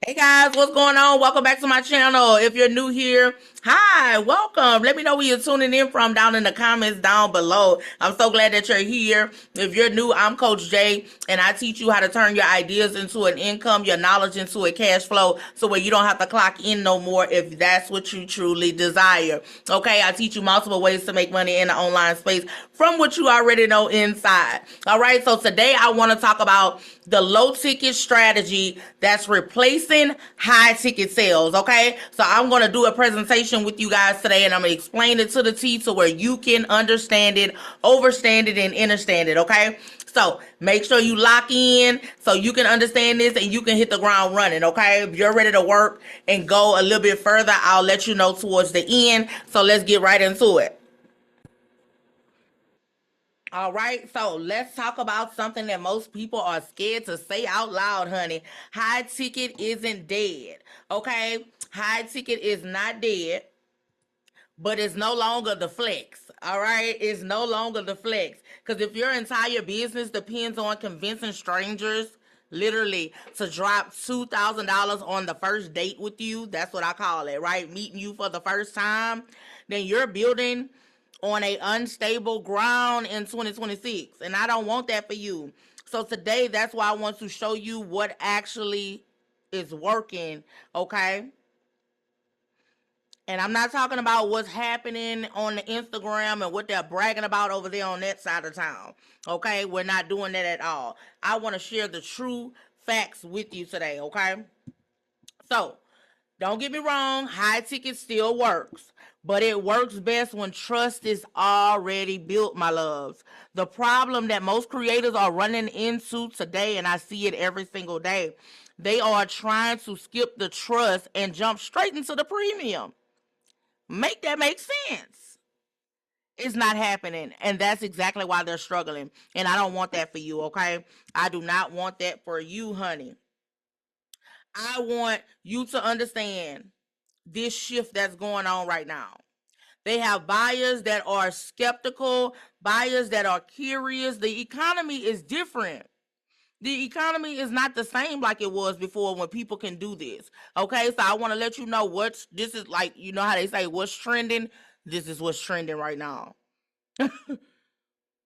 Hey guys, what's going on? Welcome back to my channel. If you're new here, hi, welcome. Let me know where you're tuning in from down in the comments down below. I'm so glad that you're here. If you're new, I'm Coach Jay, and I teach you how to turn your ideas into an income, your knowledge into a cash flow, so where you don't have to clock in no more if that's what you truly desire. Okay, I teach you multiple ways to make money in the online space from what you already know inside. All right, so today I want to talk about the low ticket strategy that's replacing high ticket sales. Okay, so I'm going to do a presentation with you guys today, and I'm going to explain it to the T to where you can understand it, overstand it, and understand it. Okay, so make sure you lock in so you can understand this and you can hit the ground running. Okay, if you're ready to work and go a little bit further, I'll let you know towards the end. So let's get right into it. All right, so let's talk about something that most people are scared to say out loud, honey. High ticket isn't dead, okay? High ticket is not dead, but it's no longer the flex, all right? It's no longer the flex. Because if your entire business depends on convincing strangers, literally, to drop $2,000 on the first date with you, that's what I call it, right? Meeting you for the first time, then you're building on a unstable ground in 2026, and I don't want that for you. So today, that's why I want to show you what actually is working, okay? And I'm not talking about what's happening on the Instagram and what they're bragging about over there on that side of town. Okay, we're not doing that at all. I want to share the true facts with you today. Okay, so don't get me wrong, high ticket still works, but it works best when trust is already built, my loves. The problem that most creators are running into today, and I see it every single day, they are trying to skip the trust and jump straight into the premium. Make that make sense. It's not happening, and that's exactly why they're struggling. And I don't want that for you, okay? I do not want that for you, honey. I want you to understand this shift that's going on right now. They have buyers that are skeptical, buyers that are curious. The economy is different. The economy is not the same like it was before when people can do this. Okay, so I want to let you know this is like, you know how they say what's trending? This is what's trending right now.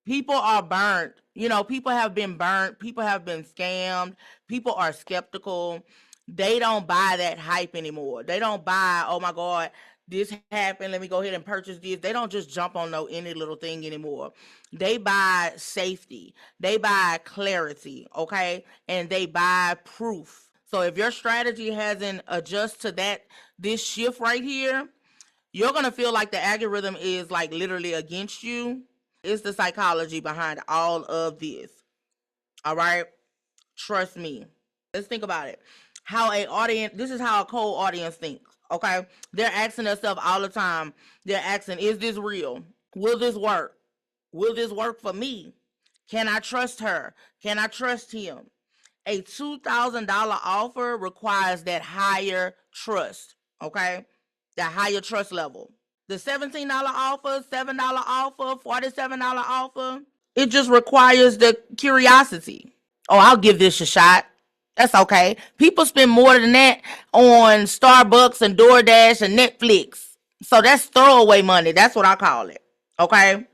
People are burnt. You know, people have been burnt. People have been scammed. People are skeptical. They don't buy that hype anymore. They don't buy, oh my God, this happened. Let me go ahead and purchase this. They don't just jump on any little thing anymore. They buy safety. They buy clarity, okay? And they buy proof. So if your strategy hasn't adjusted to this shift right here, you're going to feel like the algorithm is like literally against you. It's the psychology behind all of this. All right? Trust me. Let's think about it. This is how a cold audience thinks. Okay? They're asking themselves all the time. They're asking, is this real? Will this work? Will this work for me? Can I trust her? Can I trust him? A $2,000 offer requires that higher trust. Okay? That higher trust level. The $17 offer, $7 offer, $47 offer, it just requires the curiosity. Oh, I'll give this a shot. That's okay. People spend more than that on Starbucks and DoorDash and Netflix. So that's throwaway money. That's what I call it. Okay?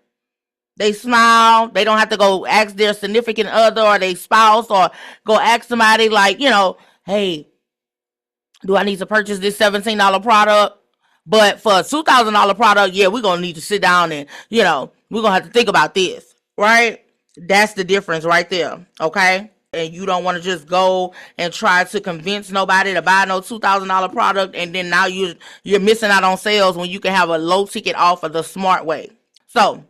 They smile. They don't have to go ask their significant other or their spouse or go ask somebody like, hey, do I need to purchase this $17 product? But for a $2,000 product, yeah, we're going to need to sit down and, we're going to have to think about this, right? That's the difference right there, okay? And you don't want to just go and try to convince nobody to buy no $2,000 product, and then now you're missing out on sales when you can have a low ticket offer the smart way. So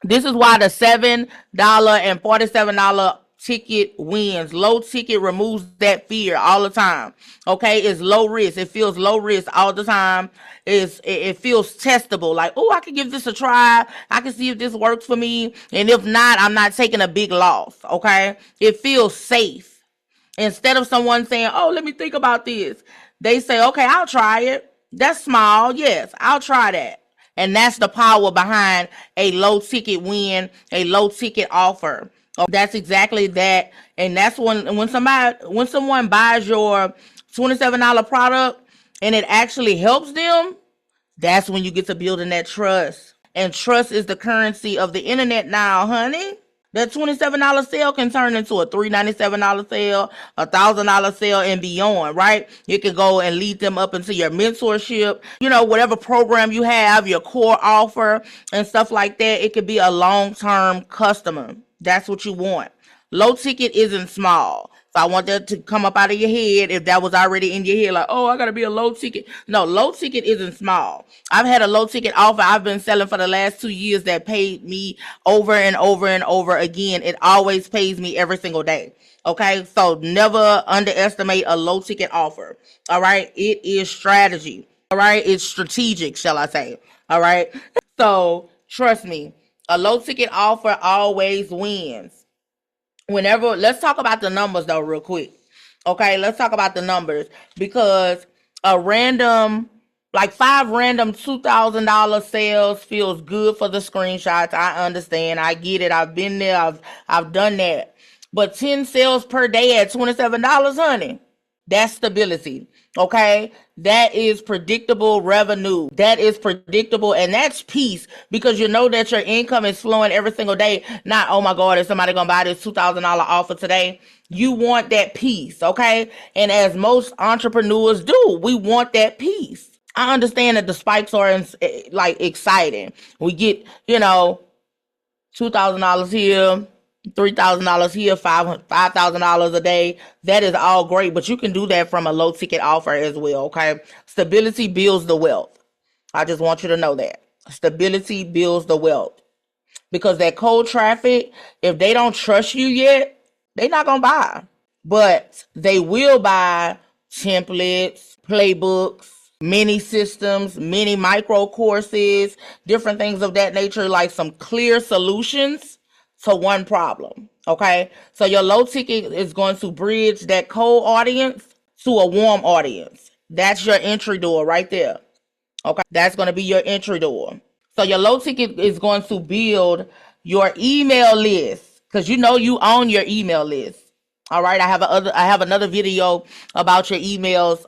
this is why the $7 and $47 ticket wins. Low ticket removes that fear all the time. Okay, it's low risk. It feels low risk all the time. It feels testable. Like, oh, I can give this a try. I can see if this works for me. And if not, I'm not taking a big loss. Okay, it feels safe. Instead of someone saying, oh, let me think about this, they say, okay, I'll try it. That's small. Yes, I'll try that. And that's the power behind a low ticket win, a low ticket offer. Oh, that's exactly that. And that's when someone buys your $27 product, and it actually helps them, that's when you get to building that trust. And trust is the currency of the internet now, honey. That $27 sale can turn into a $397 sale, a $1,000 sale, and beyond, right? You can go and lead them up into your mentorship, whatever program you have, your core offer, and stuff like that. It could be a long-term customer. That's what you want. Low ticket isn't small. So I want that to come up out of your head if that was already in your head, like, oh, I got to be a low ticket. No, low ticket isn't small. I've had a low ticket offer I've been selling for the last 2 years that paid me over and over and over again. It always pays me every single day. Okay, so never underestimate a low ticket offer. All right, it is strategy. All right, it's strategic, shall I say. All right, so trust me, a low ticket offer always wins. Let's talk about the numbers though real quick. Okay, let's talk about the numbers, because a random, like 5 random $2,000 sales feels good for the screenshots. I understand. I get it. I've been there. I've done that. But 10 sales per day at $27, honey, that's stability. Okay, that is predictable revenue. That is predictable, and that's peace, because you know that your income is flowing every single day. Not, oh my God, is somebody gonna buy this $2,000 offer today? You want that peace, okay? And as most entrepreneurs do, we want that peace. I understand that the spikes are like exciting. We get, $2,000 here, $3,000 here, $5,000 a day. That is all great, but you can do that from a low ticket offer as well. Okay, stability builds the wealth. I just want you to know that stability builds the wealth, because that cold traffic, if they don't trust you yet, they're not gonna buy, but they will buy templates, playbooks, mini systems, mini micro courses, different things of that nature, like some clear solutions to one problem. Okay, so your low ticket is going to bridge that cold audience to a warm audience. That's your entry door right there. Okay, that's going to be your entry door. So your low ticket is going to build your email list, because you own your email list. All right, I have another video about your emails,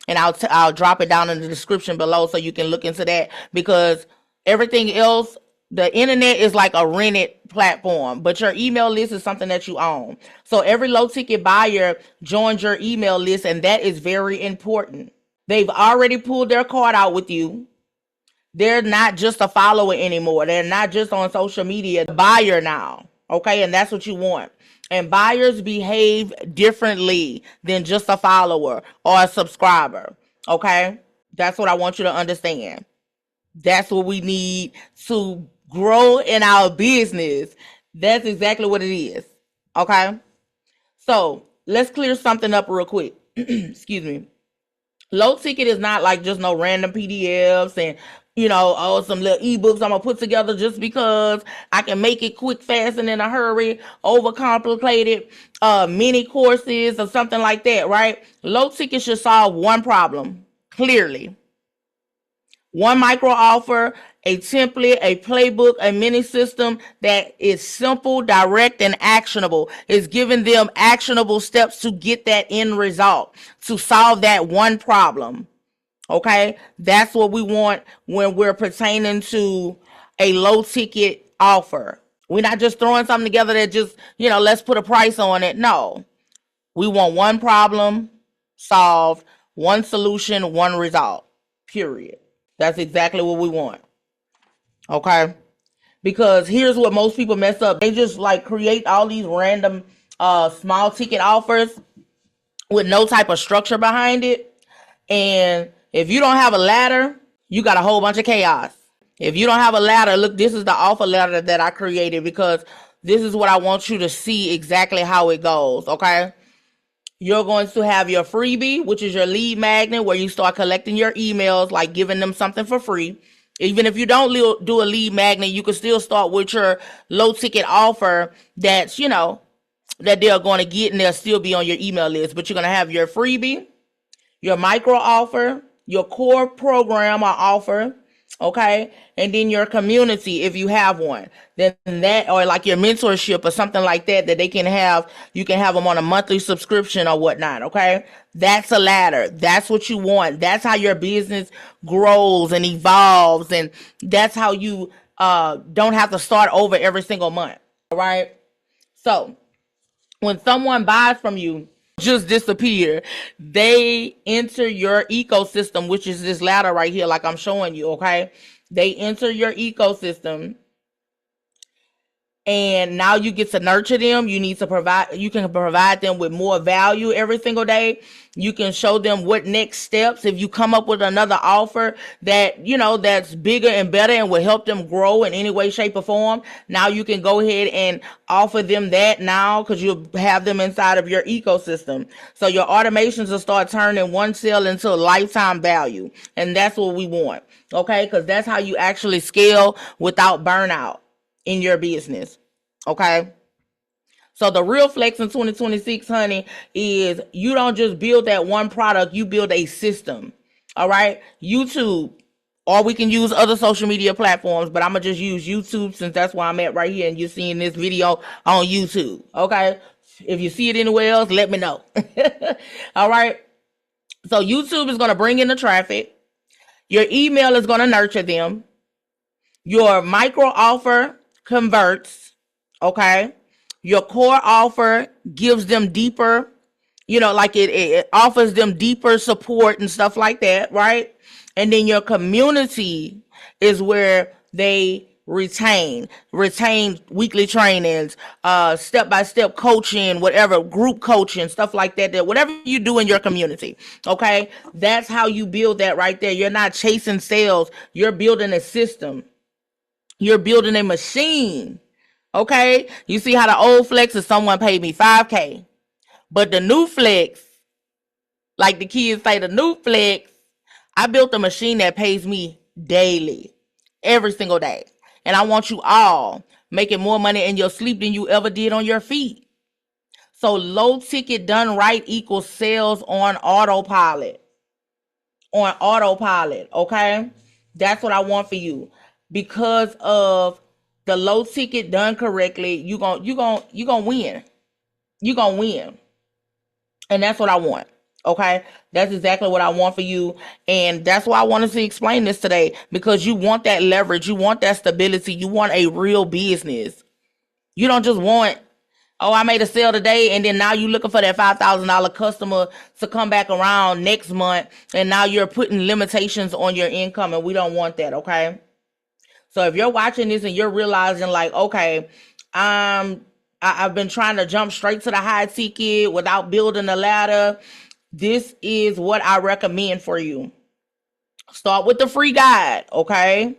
and I'll drop it down in the description below so you can look into that, because everything else, the internet is like a rented platform, but your email list is something that you own. So every low ticket buyer joins your email list, and that is very important. They've already pulled their card out with you. They're not just a follower anymore. They're not just on social media. They're a buyer now. Okay, and that's what you want. And buyers behave differently than just a follower or a subscriber. Okay, that's what I want you to understand. That's what we need to grow in our business. That's exactly what it is. Okay, so let's clear something up real quick. Excuse me. Low ticket is not like just no random PDFs and some little ebooks I'm gonna put together just because I can make it quick, fast, and in a hurry, overcomplicated mini courses or something like that, right? Low ticket should solve one problem clearly. One micro offer, a template, a playbook, a mini system that is simple, direct, and actionable. It's giving them actionable steps to get that end result, to solve that one problem. Okay, that's what we want when we're pertaining to a low ticket offer. We're not just throwing something together that just, let's put a price on it. No, we want one problem solved, one solution, one result, period. That's exactly what we want. Okay, because here's what most people mess up. They just like create all these random small ticket offers with no type of structure behind it. And if you don't have a ladder, you got a whole bunch of chaos. If you don't have a ladder, look, this is the offer letter that I created, because this is what I want you to see exactly how it goes, okay? You're going to have your freebie, which is your lead magnet, where you start collecting your emails, like giving them something for free. Even if you don't do a lead magnet, you can still start with your low ticket offer that's, that they're going to get, and they'll still be on your email list. But you're going to have your freebie, your micro offer, your core program or offer, Okay. And then your community, if you have one, then that, or like your mentorship or something like that, that they can have, you can have them on a monthly subscription or whatnot. Okay. That's a ladder. That's what you want. That's how your business grows and evolves. And that's how you, don't have to start over every single month. All right. So when someone buys from you, just disappear. They enter your ecosystem, which is this ladder right here, like I'm showing you. Okay. They enter your ecosystem, and now you get to nurture them. You need to provide, you can provide them with more value every single day. You can show them what next steps. If you come up with another offer that, you know, that's bigger and better and will help them grow in any way, shape, or form, now you can go ahead and offer them that now, because you'll have them inside of your ecosystem. So your automations will start turning one sale into a lifetime value. And that's what we want. Okay. Because that's how you actually scale without burnout in your business. Okay. So the real flex in 2026, honey, is you don't just build that one product, you build a system. All right. YouTube, or we can use other social media platforms, but I'm going to just use YouTube since that's where I'm at right here. And you're seeing this video on YouTube. Okay. If you see it anywhere else, let me know. All right. So YouTube is going to bring in the traffic. Your email is going to nurture them. Your micro offer converts. Okay. Your core offer gives them deeper, you know, like it offers them deeper support and stuff like that, right? And then your community is where they retain weekly trainings, step-by-step coaching, whatever, group coaching, stuff like that, whatever you do in your community. Okay. That's how you build that right there. You're not chasing sales. You're building a system. You're building a machine. Okay. You see how the old flex is someone paid me $5K, but the new flex, like the kids say, the new flex, I built a machine that pays me daily, every single day. And I want you all making more money in your sleep than you ever did on your feet. So low ticket done right equals sales on autopilot. On autopilot. Okay. That's what I want for you. Because of the low ticket done correctly, you gonna win. You're gonna win. And that's what I want. Okay. That's exactly what I want for you. And that's why I wanted to explain this today, because you want that leverage. You want that stability. You want a real business. You don't just want, oh, I made a sale today, and then now you're looking for that $5,000 customer to come back around next month, and now you're putting limitations on your income, and we don't want that. Okay. So if you're watching this and you're realizing like, okay, I've been trying to jump straight to the high ticket without building a ladder, this is what I recommend for you. Start with the free guide. Okay.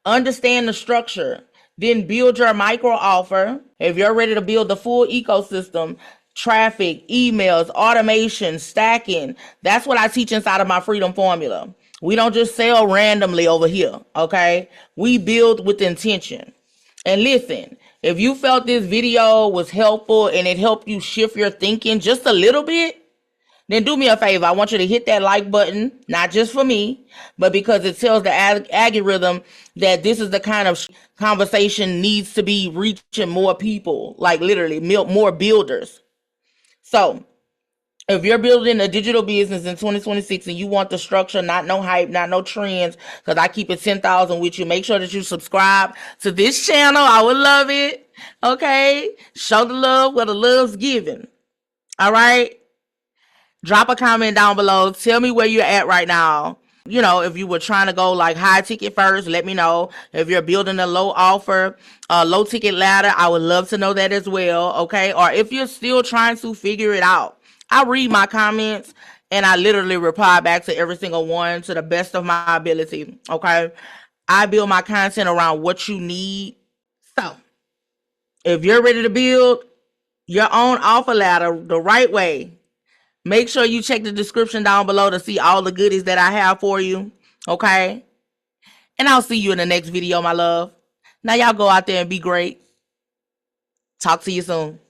Understand the structure. Then build your micro offer. If you're ready to build the full ecosystem, traffic, emails, automation, stacking, that's what I teach inside of my Freedom Formula. We don't just sell randomly over here, okay? We build with intention. And listen, if you felt this video was helpful and it helped you shift your thinking just a little bit, then do me a favor. I want you to hit that like button, not just for me, but because it tells the algorithm that this is the kind of conversation needs to be reaching more people, like literally more builders. So if you're building a digital business in 2026 and you want the structure, not no hype, not no trends, because I keep it 10,000 with you, make sure that you subscribe to this channel. I would love it. Okay. Show the love where the love's given. All right. Drop a comment down below. Tell me where you're at right now. You know, if you were trying to go like high ticket first, let me know. If you're building a low offer, low ticket ladder, I would love to know that as well. Okay. Or if you're still trying to figure it out, I read my comments and I literally reply back to every single one to the best of my ability. Okay. I build my content around what you need. So if you're ready to build your own offer ladder the right way, make sure you check the description down below to see all the goodies that I have for you. Okay. And I'll see you in the next video, my love. Now y'all go out there and be great. Talk to you soon.